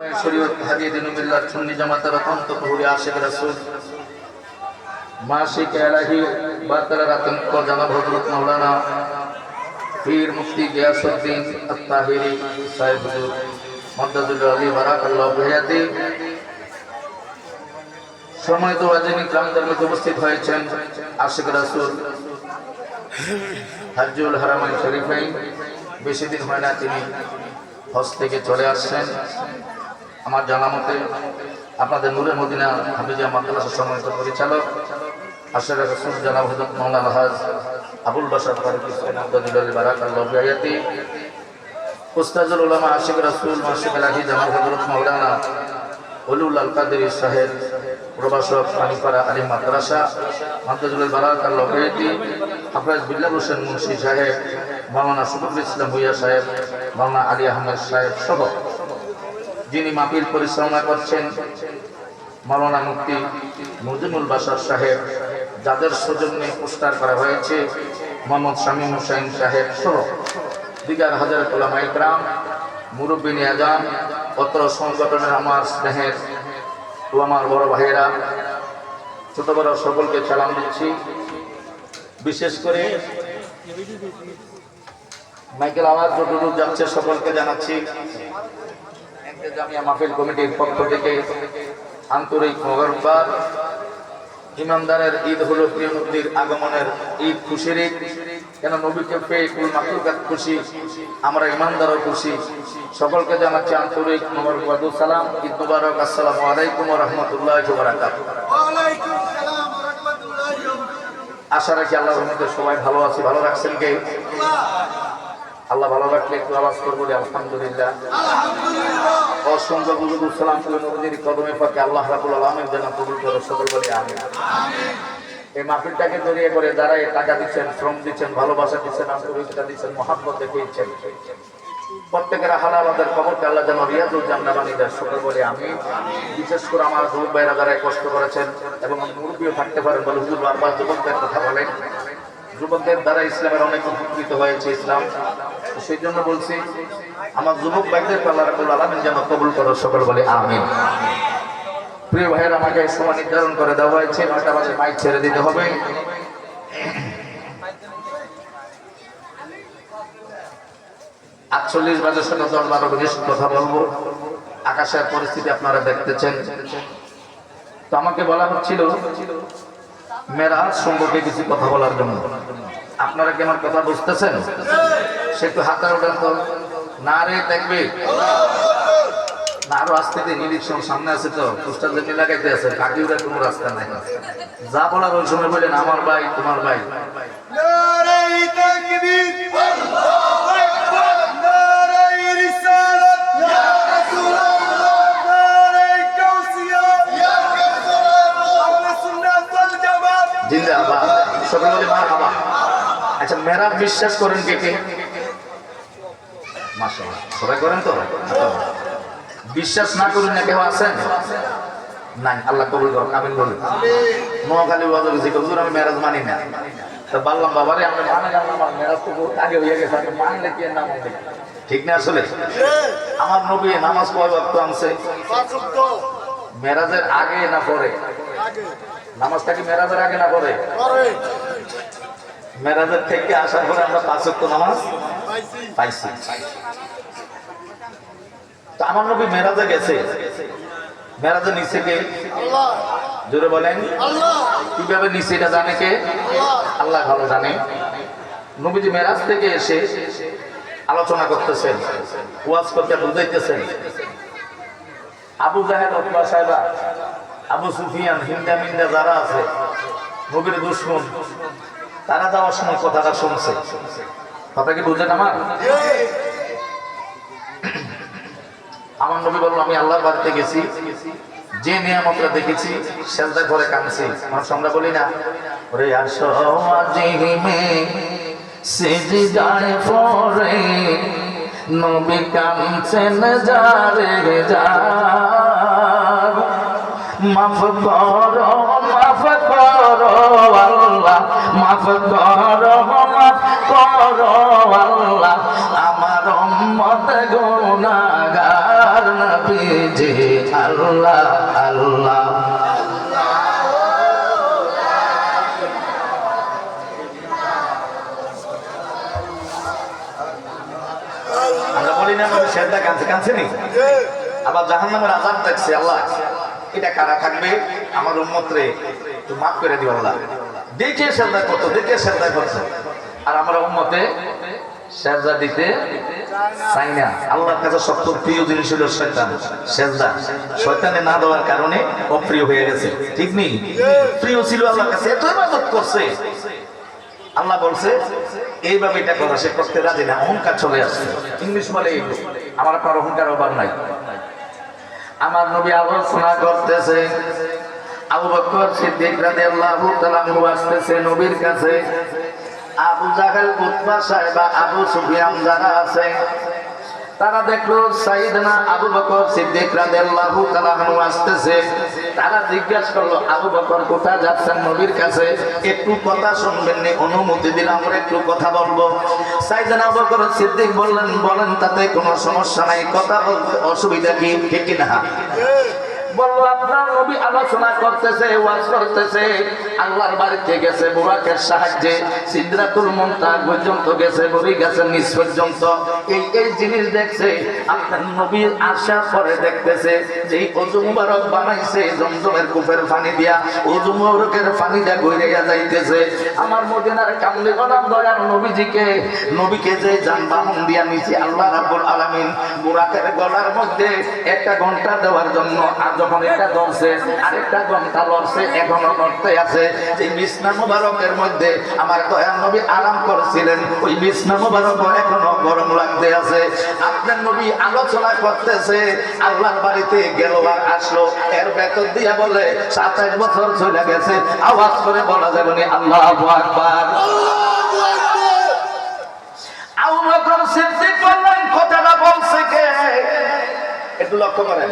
शरीयत हदीस दिन मिल्लत सुन्नी जमात रतन तो हुरी आशिक रसूल माशिक इलाही बातल रतन को जनाब हजरत मौलाना पीर मुफ्ती गियासुद्दीन अत्ताहिरी साहिब हुजूर मद्दजुल अली बराकाल्लाहु बिहयाती সম্মানিত ওয়াজিন ইকরামদের মধ্যে উপস্থিত হয়েছেন আশিক রাসূল হজ্জুল হারামাইন শরীফাইন বেশি দিন হয় না তিনি হজ থেকে চলে আসছেন। আমার জানা মতে আপনাদের নূরে মদিনা হাফিজিয়া মাদ্রাসার সম্মানিত পরিচালক আশিক রাসূল জনাব হযরত মাওলানা হাজ আবুল বাশার ফারুকী মদ্দজুল বারাকাল্লাহু বিহায়াতি উস্তাজুল উলামা আশিক রাসূল মাশাআল্লাহ ইলাহি জনাব হযরত মাওলানা উলুল আল কাদেরী সাহেব প্রভাষক পানিপাড়া আলিম মাদ্রাসা মদ্দজুল বারাকাল্লাহু বিহায়াতি হাফেজ বিল্লাল হোসেন মুন্সি সাহেব মাওলানা শফিকুল ইসলাম ভুইয়া সাহেব মাওলানা আলী আহমেদ সাহেব সহ যিনি মাহফিল পরিচালনা করছেন মাওলানা মুফতি মুজিবুল বাশার সাহেব, যাদের সৌজন্যে পোস্টার করা হয়েছে মোহাম্মদ শামীম হুসাইন সাহেব সহ দিগার হাজার উলামা ইকরাম মুরব্বিন আযাম অত্র সংগঠনের আমার স্নেহের ও আমার বড় ভাইয়েরা ছোট বড় সকলকে সালাম দিচ্ছি। বিশেষ করে মাইকেল আওয়াজ যতদূর যাচ্ছে সকলকে জানাচ্ছি জামিয়া মাহফিল কমিটির পক্ষ থেকে আন্তরিক মোবারকবাদ। ইমানদারের ঈদ হলো প্রিয় নবীর আগমনের ঈদ, খুশির ঈদ। কেন নবীকে পেয়ে কুল মাখলুকাত খুশি, আমরা ইমানদারও খুশি। সকলকে জানাচ্ছি আন্তরিক মোবারকবাদ ও সালাম। ঈদ মুবারক। আসসালামু আলাইকুম ওয়া রাহমাতুল্লাহি ওয়া বারাকাতুহু। ওয়া আলাইকুম আসসালাম ওয়া রাহমাতুল্লাহি ওয়া বারাকাতুহু। আশা রাখি আল্লাহর রহমতে সবাই ভালো আছি। ভালো রাখছেন কে? আল্লাহ ভালো রাখলে একটু আওয়াজ করবো আলহামদুলিল্লাহ। অসংখ্য দুরূদ সালাম নবীর কদমে পাকে আল্লাহ রাব্বুল আলামিন যেন কবুল করে সকল বলি আমিন। এই মাহফিলটাকে জড়িয়ে করে যারা টাকা দিচ্ছেন, শ্রম দিচ্ছেন, ভালোবাসা দিচ্ছেন, আন্তরিকতা দিচ্ছেন, মহাব্বত দেখিয়েছেন, প্রত্যেকের হালালাদের কবরকে আল্লাহ যেন রিয়াজুল জান্নাহ বানিয়ে দেন সকল বলি আমিন। বিশেষ করে আমার যুবক ভাইরা যারা কষ্ট করেছেন এবং মুরব্বিও থাকতে পারেন বলে হুজুর বারবার যুবকদের কথা বলেন, যুবকদের দ্বারা ইসলামের অনেক উপকৃত হয়েছে ইসলাম। সেই জন্য বলছি আমার যুবক ভাইদের আল্লাহ রাব্বুল আলামিন যেন কবুল করো সকল বলে আমিন। প্রিয় ভাইয়ের, আমাকে সময় নির্ধারণ করে দেওয়া হয়েছে ৯টা বাজে মাইক ছেড়ে দিতে হবে। ৪৮ বাজে সাথে ১০-১২ মিনিট কথা বলবো। আকাশের পরিস্থিতি আপনারা দেখতেছেন। তো আমাকে বলা হচ্ছিল মেরাজ সম্পর্কে কিছু কথা বলার জন্য। আপনারা কি আমার কথা বুঝতেছেন? সে একটু হাতে ওঠেন তো। না রে দেখবে না, আরো আসতে নিরীক্ষণ সামনে আছে তো পোস্টার জন্য লাগাইতে আছে, কাটি উড়ার কোনো রাস্তা নাই। যা বলার ওই সময় বললেন আমার ভাই তোমার ভাই। আচ্ছা, মেরাজ বিশ্বাস করেন কে কে? মাশাআল্লাহ, সবাই করেন তো। বিশ্বাস না করুন না কেউ আছেন? নাই। আল্লাহ কবুল করুন, আমিন বলুন। নোয়াখালী ওয়াজ হয়েছে হুজুর আমি মেরাজ মানি না। তো বললাম বাবারে আমি মানে আমার মেরাজ তো আগে হয়ে গেছে, আমি মানলে কি না মানলে ঠিক না? আসলে আমার নবী নামাজ কয় ওয়াক্ত আনছে? ৫ ওয়াক্ত। মেরাজের আগে না পরে? নামাজটা কি মেরাজের আগে না পরে? মেরাজের থেকে আসার পরে আমরা ৫ ওয়াক্ত নামাজ পাইছি। তো আমার নবী মেরাজে গেছে, মেরাজে নিচে কে? আল্লাহ। জোরে বলেন আল্লাহ। কিভাবে নিচে এটা জানে কে? আল্লাহ ভালো জানে। নবীজি মেরাজ থেকে এসে আলোচনা করতেছেন, ওয়াজ করতে বুঝাইতেছেন। আবু জাহেল, উতবা সাহেবা, আবু সুফিয়ান, হিন্দা মিন্দা যারা আছে নবীর দুশমন, তারা যাওয়ার সময় কথাটা শুনছে। কথা কি বুঝলেন আমার? আমার নবী বলল আমি আল্লাহর বাড়িতে গেছি, যে নিয়ামতটা দেখেছি সেজদা করে কাঁদছি। মানুষ আমরা বলি না ওরে আসো আজিমে সিজদায় পড়ে নবী কাঁদছেন যারে যার, মাফ করো আল্লাহ আল্লাহ, মাফ করো মাফ করো আল্লাহ, আমার উম্মত গুনাহগার নবীজি আল্লাহ আল্লাহ। আমরা বলি না নবী সেজদা কাঁদছে নি, আবার জাহান্নামের আযাব দেখছে। আল্লাহ এটা কারা থাকবে, আমার উম্মত রে একটু মাফ করে দিও আল্লাহ। দেখে সেজদা করতো, দেখে সেজদা করছে, আর আমরা উম্মতে সেজদা দিতে চাই না। আল্লাহর কাছে সবচেয়ে প্রিয় জিনিস হলো শয়তান, সেজদা। শয়তানে না দেওয়ার কারণে অপ্রিয় হয়ে গেছে, ঠিক নেই? প্রিয় ছিল আল্লাহর কাছে, এত ইবাদত করছে। আল্লাহ বলছে এইভাবে এটা করা, সে করতে রাজি না, অহংকার চলে আসছে। ইংলিশ বলে আমার আপনার অহংকার অভাব নাই। আমার নবী আলোচনা করতেছে, আবু বকর সিদ্দিক রাদিয়াল্লাহু তাআলা আনহু আসতেছে নবীর কাছে। আবু জাহেল, উতবা, সাইবা, আবু সুফিয়ান যারা আছে তারা দেখলো সাইয়েদনা আবু বকর সিদ্দিক রাদিয়াল্লাহু তাআলা আনহু আসতেছে। তারা জিজ্ঞাসা করলো, আবু বকর কোথায় যাচ্ছেন? নবীর কাছে। একটু কথা শুনবেন নি? অনুমতি দিলে আমরা একটু কথা বলবো। সাইয়েদনা আবু বকর সিদ্দিক বললেন, বলেন, তাতে কোনো সমস্যা নাই, কথা বলতে অসুবিধা কি? ঠিক না? বললো, আপনার নবী আলোচনা করতেছে, ওয়াজ করতেছে, আল্লাহর বাড়িতে গেছে বুরাকের সাহায্যে, সিদরাতুল মুনতাহা পর্যন্ত গেছে, বড়ি গাছের নিচ পর্যন্ত এই জিনিস দেখছে। আপনার নবী আসার পরে দেখতেছে যে ওযু মুবারক বানাইছে জমজমের কূপের পানি দিয়া, ওযু মুবারকের পানিটা গড়িয়া যাইতেছে। আমার মদিনার কামলি গোলাম দয়ার নবীকে যে যানবাহন দিয়া নিচে আল্লাহ রাব্বুল আলামিন বুরাকের গলার মধ্যে একটা ঘন্টা দেওয়ার জন্য যখন এটা ধরছে, আরেকটা ঘন্টা লড়ছে, এখনো লড়তে আছে। যে বিছনা মুবারকের মধ্যে আমার দয়ার নবী আরাম করছিলেন, ওই বিছনা মুবারক এখনো গরম লাগতে আছে। আপনার নবী আলোচনা করতেছে, আল্লাহর বাড়িতে গেল আর আসলো, এর ভেতর দিয়া বলে 27 বছর চলে গেছে। আওয়াজ করে বলা যাবে না আল্লাহু আকবার। আবু বকর সিদ্দিক বললেন, কথাটা বলছে কে? একটু লক্ষ্য করেন।